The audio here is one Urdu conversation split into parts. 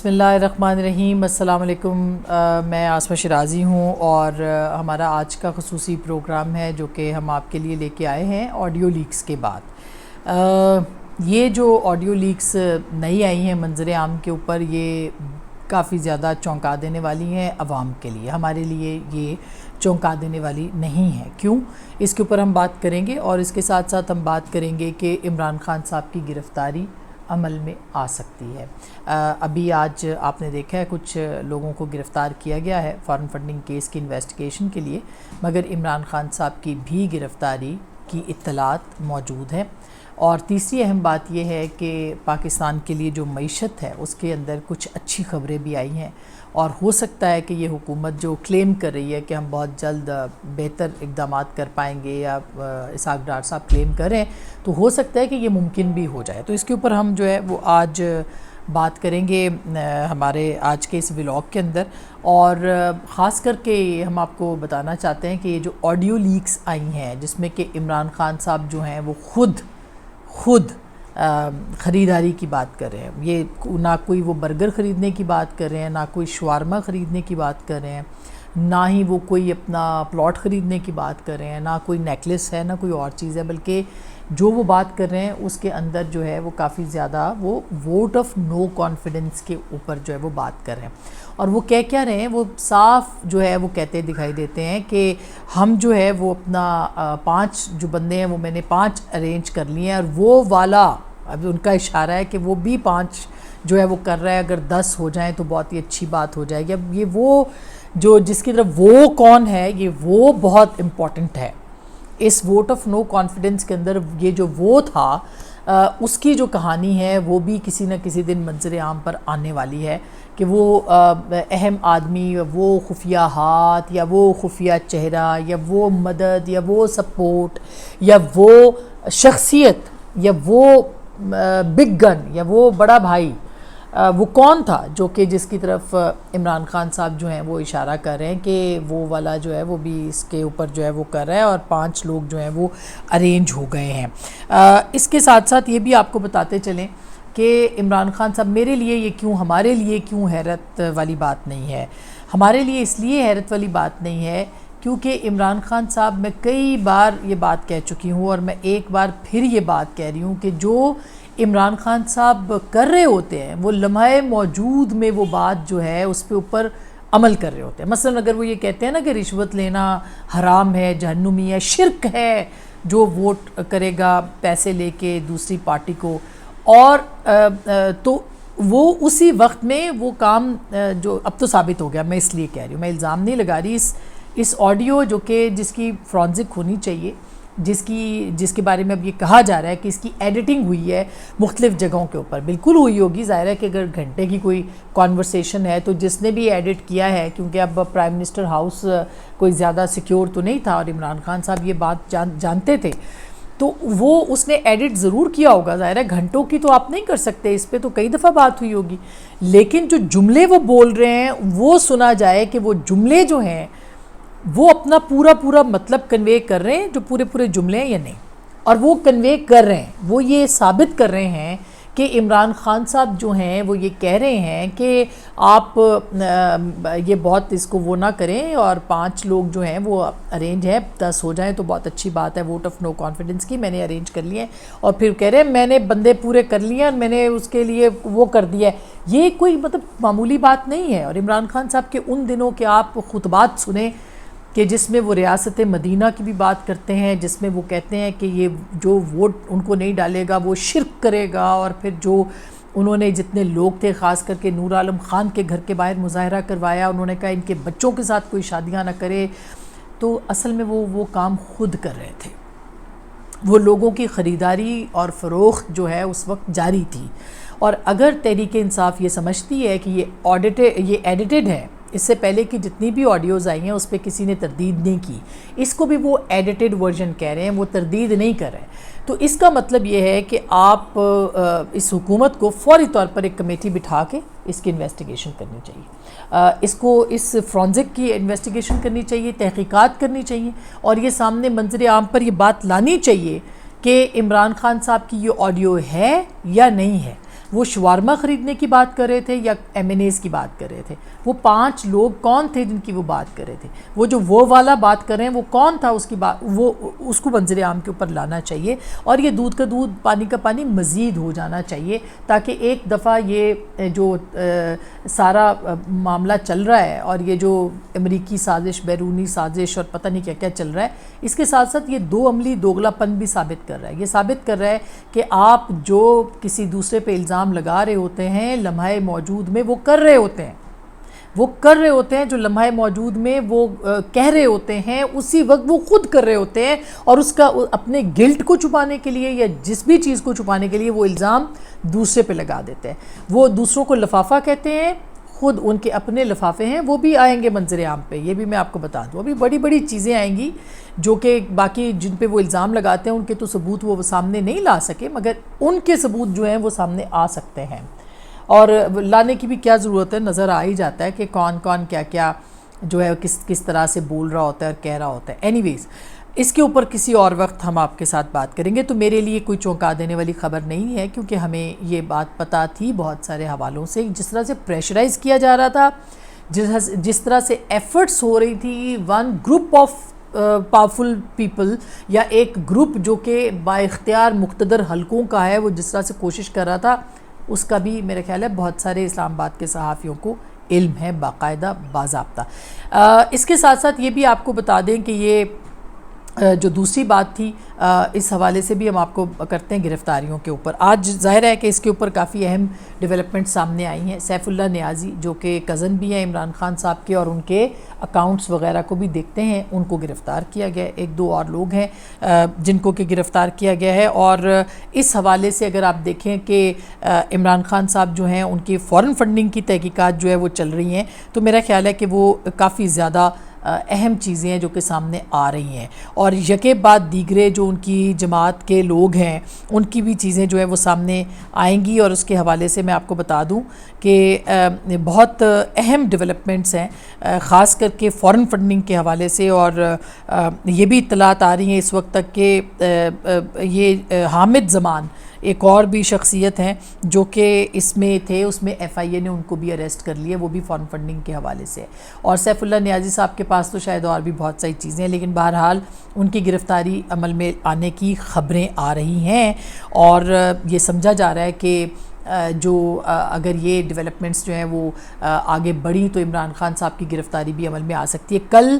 بسم اللہ الرحمن الرحیم۔ السلام علیکم۔ میں عاصمہ شرازی ہوں اور ہمارا آج کا خصوصی پروگرام ہے جو کہ ہم آپ کے لیے لے کے آئے ہیں آڈیو لیکس کے بعد۔ یہ جو آڈیو لیکس نئی آئی ہیں منظر عام کے اوپر، یہ کافی زیادہ چونکا دینے والی ہیں عوام کے لیے، ہمارے لیے یہ چونکا دینے والی نہیں ہے۔ کیوں؟ اس کے اوپر ہم بات کریں گے اور اس کے ساتھ ساتھ ہم بات کریں گے کہ عمران خان صاحب کی گرفتاری عمل میں آ سکتی ہے۔ ابھی آج آپ نے دیکھا ہے کچھ لوگوں کو گرفتار کیا گیا ہے فارن فنڈنگ کیس کی انویسٹیگیشن کے لیے، مگر عمران خان صاحب کی بھی گرفتاری کی اطلاعات موجود ہیں۔ اور تیسری اہم بات یہ ہے کہ پاکستان کے لیے جو معیشت ہے اس کے اندر کچھ اچھی خبریں بھی آئی ہیں، اور ہو سکتا ہے کہ یہ حکومت جو کلیم کر رہی ہے کہ ہم بہت جلد بہتر اقدامات کر پائیں گے، یا اسحاق ڈار صاحب کلیم کریں، تو ہو سکتا ہے کہ یہ ممکن بھی ہو جائے۔ تو اس کے اوپر ہم جو ہے وہ آج بات کریں گے ہمارے آج کے اس ولاگ کے اندر، اور خاص کر کے ہم آپ کو بتانا چاہتے ہیں کہ یہ جو آڈیو لیکس آئی ہیں جس میں کہ عمران خان صاحب جو ہیں وہ خود خریداری کی بات کر رہے ہیں، یہ نہ کوئی وہ برگر خریدنے کی بات کر رہے ہیں، نہ کوئی شوارما خریدنے کی بات کر رہے ہیں، نہ ہی وہ کوئی اپنا پلاٹ خریدنے کی بات کر رہے ہیں، نہ کوئی نیکلس ہے، نہ کوئی اور چیز ہے، بلکہ جو وہ بات کر رہے ہیں اس کے اندر جو ہے وہ کافی زیادہ وہ ووٹ آف نو کانفیڈنس کے اوپر جو ہے وہ بات کر رہے ہیں۔ اور وہ کیا رہے ہیں، وہ صاف جو ہے وہ کہتے دکھائی دیتے ہیں کہ ہم جو ہے وہ اپنا 5 جو بندے ہیں وہ میں نے 5 ارینج کر لیے ہیں، اور وہ والا اب ان کا اشارہ ہے کہ وہ بھی 5 جو ہے وہ کر رہا ہے، اگر 10 ہو جائیں تو بہت ہی اچھی بات ہو جائے گی۔ اب یہ وہ جو جس کی طرف وہ کون ہے، یہ وہ بہت امپورٹنٹ ہے اس ووٹ آف نو کانفیڈنس کے اندر۔ یہ جو وہ تھا اس کی جو کہانی ہے وہ بھی کسی نہ کسی دن منظر عام پر آنے والی ہے، کہ وہ اہم آدمی، وہ خفیہ ہاتھ یا وہ خفیہ چہرہ یا وہ مدد یا وہ سپورٹ یا وہ شخصیت یا وہ بگ گن یا وہ بڑا بھائی، وہ کون تھا جو کہ جس کی طرف عمران خان صاحب جو ہیں وہ اشارہ کر رہے ہیں کہ وہ والا جو ہے وہ بھی اس کے اوپر جو ہے وہ کر رہا ہے، اور 5 لوگ جو ہیں وہ ارینج ہو گئے ہیں۔ اس کے ساتھ ساتھ یہ بھی آپ کو بتاتے چلیں کہ عمران خان صاحب میرے لیے یہ کیوں، ہمارے لیے کیوں حیرت والی بات نہیں ہے۔ ہمارے لیے اس لیے حیرت والی بات نہیں ہے کیونکہ عمران خان صاحب میں کئی بار یہ بات کہہ چکی ہوں، اور میں ایک بار پھر یہ بات کہہ رہی ہوں کہ جو عمران خان صاحب کر رہے ہوتے ہیں وہ لمحہ موجود میں وہ بات جو ہے اس پہ اوپر عمل کر رہے ہوتے ہیں۔ مثلا اگر وہ یہ کہتے ہیں نا کہ رشوت لینا حرام ہے، جہنمی ہے، شرک ہے جو ووٹ کرے گا پیسے لے کے دوسری پارٹی کو، اور تو وہ اسی وقت میں وہ کام جو اب تو ثابت ہو گیا، میں اس لیے کہہ رہی ہوں، میں الزام نہیں لگا رہی، اس آڈیو جو کہ جس کی فرانزک ہونی چاہیے، جس کے بارے میں اب یہ کہا جا رہا ہے کہ اس کی ایڈیٹنگ ہوئی ہے مختلف جگہوں کے اوپر، بالکل ہوئی ہوگی، ظاہر ہے کہ اگر گھنٹے کی کوئی کانورسیشن ہے تو جس نے بھی ایڈٹ کیا ہے، کیونکہ اب پرائم منسٹر ہاؤس کوئی زیادہ سیکیور تو نہیں تھا اور عمران خان صاحب یہ بات جانتے تھے، تو وہ اس نے ایڈٹ ضرور کیا ہوگا، ظاہر ہے گھنٹوں کی تو آپ نہیں کر سکتے، اس پہ تو کئی دفعہ بات ہوئی ہوگی، لیکن جو جملے وہ بول رہے ہیں وہ سنا جائے کہ وہ جملے جو ہیں وہ اپنا پورا مطلب کنوے کر رہے ہیں، جو پورے جملے ہیں یا نہیں، اور وہ کنوے کر رہے ہیں، وہ یہ ثابت کر رہے ہیں کہ عمران خان صاحب جو ہیں وہ یہ کہہ رہے ہیں کہ آپ یہ بہت اس کو وہ نہ کریں، اور 5 لوگ جو ہیں وہ ارینج ہیں، 10 ہو جائیں تو بہت اچھی بات ہے، ووٹ آف نو کانفیڈنس کی میں نے ارینج کر لیے ہیں، اور پھر کہہ رہے ہیں میں نے بندے پورے کر لیے اور میں نے اس کے لیے وہ کر دیا ہے۔ یہ کوئی مطلب معمولی بات نہیں ہے۔ اور عمران خان صاحب کے ان دنوں کے آپ خطبات سنیں کہ جس میں وہ ریاست مدینہ کی بھی بات کرتے ہیں، جس میں وہ کہتے ہیں کہ یہ جو ووٹ ان کو نہیں ڈالے گا وہ شرک کرے گا، اور پھر جو انہوں نے جتنے لوگ تھے خاص کر کے نور عالم خان کے گھر کے باہر مظاہرہ کروایا، انہوں نے کہا ان کے بچوں کے ساتھ کوئی شادیاں نہ کرے، تو اصل میں وہ کام خود کر رہے تھے، وہ لوگوں کی خریداری اور فروخت جو ہے اس وقت جاری تھی۔ اور اگر تحریک انصاف یہ سمجھتی ہے کہ یہ ایڈیٹڈ ہے، اس سے پہلے کی جتنی بھی آڈیوز آئی ہیں اس پہ کسی نے تردید نہیں کی، اس کو بھی وہ ایڈیٹڈ ورژن کہہ رہے ہیں، وہ تردید نہیں کر رہے، تو اس کا مطلب یہ ہے کہ آپ اس حکومت کو فوری طور پر ایک کمیٹی بٹھا کے اس کی انویسٹیگیشن کرنی چاہیے، اس فرانزک کی انویسٹیگیشن کرنی چاہیے، تحقیقات کرنی چاہیے، اور یہ سامنے منظر عام پر یہ بات لانی چاہیے کہ عمران خان صاحب کی یہ آڈیو ہے یا نہیں ہے۔ وہ شوارما خریدنے کی بات کر رہے تھے یا M&As کی بات کر رہے تھے؟ وہ 5 لوگ کون تھے جن کی وہ بات کر رہے تھے؟ وہ جو وہ والا بات کر رہے ہیں وہ کون تھا؟ اس کی بات وہ اس کو منظر عام کے اوپر لانا چاہیے، اور یہ دودھ کا دودھ پانی کا پانی مزید ہو جانا چاہیے، تاکہ ایک دفعہ یہ جو سارا معاملہ چل رہا ہے اور یہ جو امریکی سازش، بیرونی سازش اور پتہ نہیں کیا کیا چل رہا ہے، اس کے ساتھ ساتھ یہ دو عملی دوگلا پن بھی ثابت کر رہا ہے۔ یہ ثابت کر رہا ہے کہ آپ جو کسی دوسرے پہ الزام لگا رہے ہوتے ہیں لمحہ موجود میں وہ کر رہے ہوتے ہیں جو لمحہ موجود میں وہ کہہ رہے ہوتے ہیں اسی وقت وہ خود کر رہے ہوتے ہیں، اور اس کا اپنے گلٹ کو چھپانے کے لیے یا جس بھی چیز کو چھپانے کے لیے وہ الزام دوسرے پہ لگا دیتے ہیں۔ وہ دوسروں کو لفافہ کہتے ہیں، خود ان کے اپنے لفافے ہیں، وہ بھی آئیں گے منظر عام پہ، یہ بھی میں آپ کو بتا دوں۔ ابھی بڑی بڑی چیزیں آئیں گی جو کہ باقی جن پہ وہ الزام لگاتے ہیں ان کے تو ثبوت وہ سامنے نہیں لا سکے، مگر ان کے ثبوت جو ہیں وہ سامنے آ سکتے ہیں، اور لانے کی بھی کیا ضرورت ہے، نظر آ ہی جاتا ہے کہ کون کون کیا کیا جو ہے کس طرح سے بول رہا ہوتا ہے اور کہہ رہا ہوتا ہے۔ اینی ویز، اس کے اوپر کسی اور وقت ہم آپ کے ساتھ بات کریں گے۔ تو میرے لیے کوئی چونکا دینے والی خبر نہیں ہے، کیونکہ ہمیں یہ بات پتہ تھی بہت سارے حوالوں سے، جس طرح سے پریشرائز کیا جا رہا تھا، جس طرح سے ایفرٹس ہو رہی تھی، one group of powerful people یا ایک گروپ جو کہ با اختیار مقتدر حلقوں کا ہے، وہ جس طرح سے کوشش کر رہا تھا، اس کا بھی میرے خیال ہے بہت سارے اسلام آباد کے صحافیوں کو علم ہے باقاعدہ باضابطہ۔ اس کے ساتھ ساتھ یہ بھی آپ کو بتا دیں کہ یہ جو دوسری بات تھی، اس حوالے سے بھی ہم آپ کو کرتے ہیں گرفتاریوں کے اوپر۔ آج ظاہر ہے کہ اس کے اوپر کافی اہم ڈیولپمنٹ سامنے آئی ہیں۔ سیف اللہ نیازی جو کہ کزن بھی ہیں عمران خان صاحب کے، اور ان کے اکاؤنٹس وغیرہ کو بھی دیکھتے ہیں، ان کو گرفتار کیا گیا ہے۔ 1-2 اور لوگ ہیں جن کو کہ گرفتار کیا گیا ہے، اور اس حوالے سے اگر آپ دیکھیں کہ عمران خان صاحب جو ہیں ان کی فورن فنڈنگ کی تحقیقات جو ہے وہ چل رہی ہیں، تو میرا خیال ہے کہ وہ کافی زیادہ اہم چیزیں ہیں جو کہ سامنے آ رہی ہیں، اور یکے بعد دیگرے جو ان کی جماعت کے لوگ ہیں ان کی بھی چیزیں جو ہے وہ سامنے آئیں گی۔ اور اس کے حوالے سے میں آپ کو بتا دوں کہ بہت اہم ڈیولپمنٹس ہیں، خاص کر کے فورن فنڈنگ کے حوالے سے، اور یہ بھی اطلاعات آ رہی ہیں اس وقت تک کہ یہ حامد زمان ایک اور بھی شخصیت ہیں جو کہ اس میں تھے، اس میں FIA نے ان کو بھی اریسٹ کر لیا، وہ بھی فورن فنڈنگ کے حوالے سے۔ اور سیف اللہ نیازی صاحب کے پاس تو شاید اور بھی بہت ساری چیزیں ہیں، لیکن بہرحال ان کی گرفتاری عمل میں آنے کی خبریں آ رہی ہیں، اور یہ سمجھا جا رہا ہے کہ جو اگر یہ ڈیولپمنٹس جو ہیں وہ آگے بڑھیں تو عمران خان صاحب کی گرفتاری بھی عمل میں آ سکتی ہے۔ کل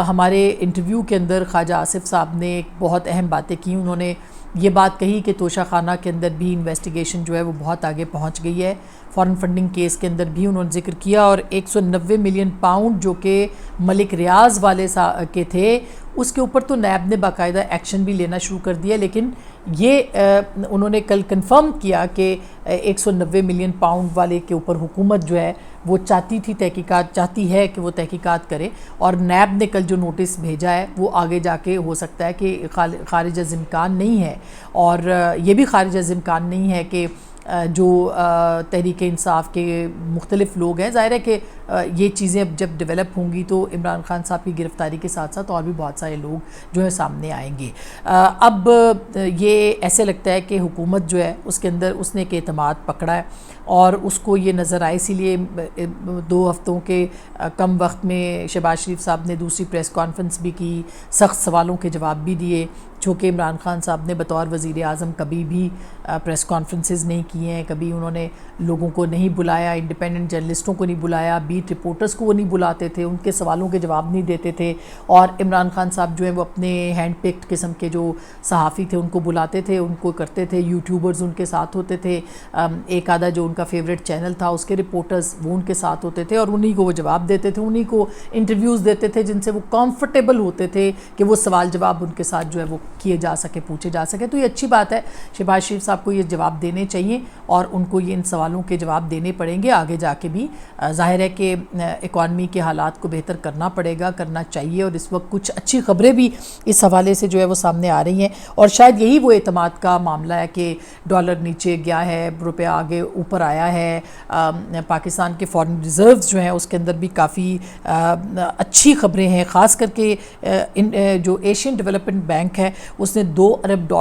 ہمارے انٹرویو کے اندر خواجہ آصف صاحب نے ایک بہت اہم باتیں کی، انہوں نے یہ بات کہی کہ توشہ خانہ کے اندر بھی انویسٹیگیشن جو ہے وہ بہت آگے پہنچ گئی ہے، فورن فنڈنگ کیس کے اندر بھی انہوں نے ذکر کیا، اور 190 ملین پاؤنڈ جو کہ ملک ریاض والے کے تھے اس کے اوپر تو نیب نے باقاعدہ ایکشن بھی لینا شروع کر دیا، لیکن یہ انہوں نے کل کنفرم کیا کہ 190 ملین پاؤنڈ والے کے اوپر حکومت جو ہے وہ چاہتی ہے کہ وہ تحقیقات کرے، اور نیب نے کل جو نوٹس بھیجا ہے وہ آگے جا کے ہو سکتا ہے کہ خارج از امکان نہیں ہے، اور یہ بھی خارج از امکان نہیں ہے کہ جو تحریک انصاف کے مختلف لوگ ہیں، ظاہر ہے کہ یہ چیزیں جب ڈیولپ ہوں گی تو عمران خان صاحب کی گرفتاری کے ساتھ ساتھ اور بھی بہت سارے لوگ جو ہیں سامنے آئیں گے۔ اب یہ ایسے لگتا ہے کہ حکومت جو ہے اس کے اندر اس نے ایک اعتماد پکڑا ہے، اور اس کو یہ نظر آئے، اسی لیے 2 ہفتوں کے کم وقت میں شہباز شریف صاحب نے دوسری پریس کانفرنس بھی کی، سخت سوالوں کے جواب بھی دیے، جو کہ عمران خان صاحب نے بطور وزیر اعظم کبھی بھی پریس کانفرنسز نہیں کی ہیں، کبھی انہوں نے لوگوں کو نہیں بلایا، انڈیپینڈنٹ جرنلسٹوں کو نہیں بلایا، بیٹ رپورٹرز کو وہ نہیں بلاتے تھے، ان کے سوالوں کے جواب نہیں دیتے تھے، اور عمران خان صاحب جو ہیں وہ اپنے ہینڈ پکڈ قسم کے جو صحافی تھے ان کو بلاتے تھے، ان کو کرتے تھے، یوٹیوبرز ان کے ساتھ ہوتے تھے، ایک آدھا جو ان کا فیوریٹ چینل تھا اس کے رپورٹرز وہ ان کے ساتھ ہوتے تھے، اور انہی کو وہ جواب دیتے تھے، انہی کو انٹرویوز دیتے تھے جن سے وہ کمفرٹیبل ہوتے تھے کہ وہ سوال جواب ان کے ساتھ جو ہے وہ کیے جا سکے، پوچھے جا سکے۔ تو یہ اچھی بات ہے، شہباز شریف صاحب کو یہ جواب دینے چاہیے، اور ان کو یہ ان سوالوں کے جواب دینے پڑیں گے آگے جا کے بھی۔ ظاہر ہے کہ اکانومی کے حالات کو بہتر کرنا پڑے گا، کرنا چاہیے، اور اس وقت کچھ اچھی خبریں بھی اس حوالے سے جو ہے وہ سامنے آ رہی ہیں، اور شاید یہی وہ اعتماد کا معاملہ ہے کہ ڈالر نیچے گیا ہے، روپیہ آگے اوپر آیا ہے، پاکستان کے فارن ریزروز جو ہیں اس کے اندر بھی کافی اچھی خبریں ہیں، خاص کر کے جو ایشین ڈیولپمنٹ بینک ہے اس نے $2 ارب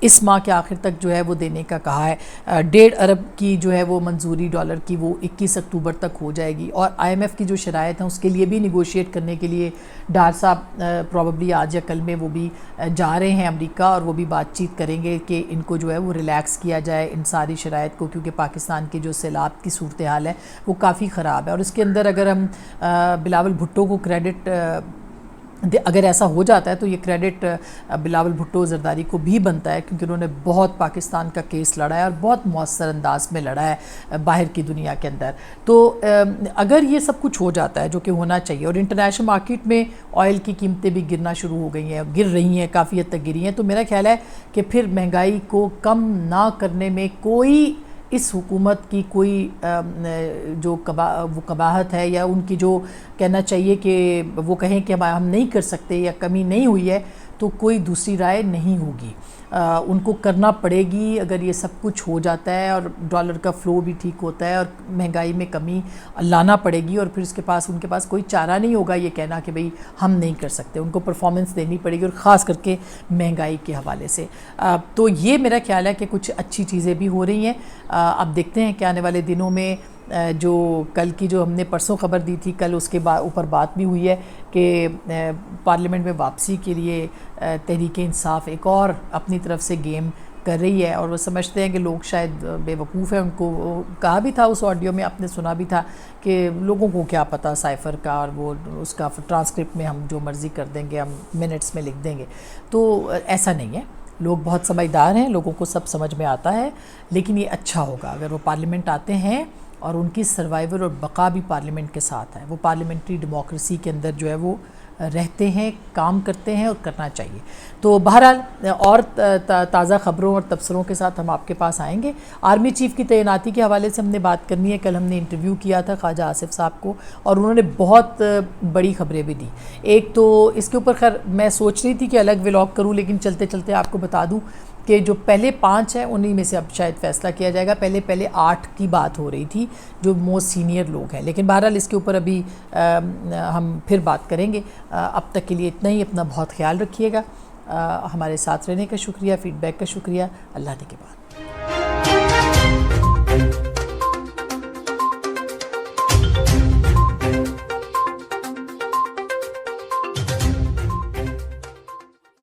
اس ماہ کے آخر تک جو ہے وہ دینے کا کہا ہے. 1.5 ارب کی جو ہے وہ منظوری ڈالر کی وہ 21 اکتوبر تک ہو جائے گی. اور IMF کی جو شرائط ہیں اس کے لیے بھی نیگوشیٹ کرنے کے لیے ڈار صاحب پروبیبلی آج یا کل میں وہ بھی جا رہے ہیں امریکہ, اور وہ بھی بات چیت کریں گے کہ ان کو جو ہے وہ ریلیکس کیا جائے ان ساری شرائط کو, کیونکہ پاکستان کی جو سیلاب کی صورتحال ہے وہ کافی خراب ہے. اور اس کے اندر اگر ہم بلاول بھٹو کو کریڈٹ اگر ایسا ہو جاتا ہے تو یہ کریڈٹ بلاول بھٹو زرداری کو بھی بنتا ہے, کیونکہ انہوں نے بہت پاکستان کا کیس لڑا ہے اور بہت مؤثر انداز میں لڑا ہے باہر کی دنیا کے اندر. تو اگر یہ سب کچھ ہو جاتا ہے جو کہ ہونا چاہیے, اور انٹرنیشنل مارکیٹ میں آئل کی قیمتیں بھی گرنا شروع ہو گئی ہیں, گر رہی ہیں, کافی حد تک گری ہیں, تو میرا خیال ہے کہ پھر مہنگائی کو کم نہ کرنے میں کوئی اس حکومت کی کوئی جو وہ قباحت ہے, یا ان کی جو کہنا چاہیے کہ وہ کہیں کہ ہم نہیں کر سکتے یا کمی نہیں ہوئی ہے, تو کوئی دوسری رائے نہیں ہوگی. ان کو کرنا پڑے گی اگر یہ سب کچھ ہو جاتا ہے اور ڈالر کا فلو بھی ٹھیک ہوتا ہے اور مہنگائی میں کمی لانا پڑے گی, اور پھر ان کے پاس کوئی چارہ نہیں ہوگا یہ کہنا کہ بھئی ہم نہیں کر سکتے. ان کو پرفارمنس دینی پڑے گی, اور خاص کر کے مہنگائی کے حوالے سے. تو یہ میرا خیال ہے کہ کچھ اچھی چیزیں بھی ہو رہی ہیں. اب دیکھتے ہیں کہ آنے والے دنوں میں جو کل کی جو ہم نے پرسوں خبر دی تھی, کل اس کے اوپر بات بھی ہوئی ہے کہ پارلیمنٹ میں واپسی کے لیے تحریک انصاف ایک اور اپنی طرف سے گیم کر رہی ہے, اور وہ سمجھتے ہیں کہ لوگ شاید بے وقوف ہیں. ان کو کہا بھی تھا اس آڈیو میں, آپ نے سنا بھی تھا کہ لوگوں کو کیا پتہ سائفر کا, اور وہ اس کا ٹرانسکرپٹ میں ہم جو مرضی کر دیں گے, ہم منٹس میں لکھ دیں گے. تو ایسا نہیں ہے, لوگ بہت سمجھدار ہیں, لوگوں کو سب سمجھ میں آتا ہے. لیکن یہ اچھا ہوگا اگر وہ پارلیمنٹ آتے ہیں اور ان کی سروائیول اور بقا بھی پارلیمنٹ کے ساتھ ہے. وہ پارلیمنٹری ڈیموکریسی کے اندر جو ہے وہ رہتے ہیں, کام کرتے ہیں, اور کرنا چاہیے. تو بہرحال اور تازہ خبروں اور تبصروں کے ساتھ ہم آپ کے پاس آئیں گے. آرمی چیف کی تعیناتی کے حوالے سے ہم نے بات کرنی ہے. کل ہم نے انٹرویو کیا تھا خواجہ آصف صاحب کو, اور انہوں نے بہت بڑی خبریں بھی دی. ایک تو اس کے اوپر خیر میں سوچ رہی تھی کہ الگ ولاگ کروں, لیکن چلتے چلتے آپ کو بتا دوں کہ جو پہلے 5 ہیں انہی میں سے اب شاید فیصلہ کیا جائے گا. پہلے 8 کی بات ہو رہی تھی جو موسٹ سینئر لوگ ہیں, لیکن بہرحال اس کے اوپر ابھی ہم پھر بات کریں گے. اب تک کے لیے اتنا ہی. اپنا بہت خیال رکھیے گا. ہمارے ساتھ رہنے کا شکریہ, فیڈ بیک کا شکریہ. اللہ نے کے بعد.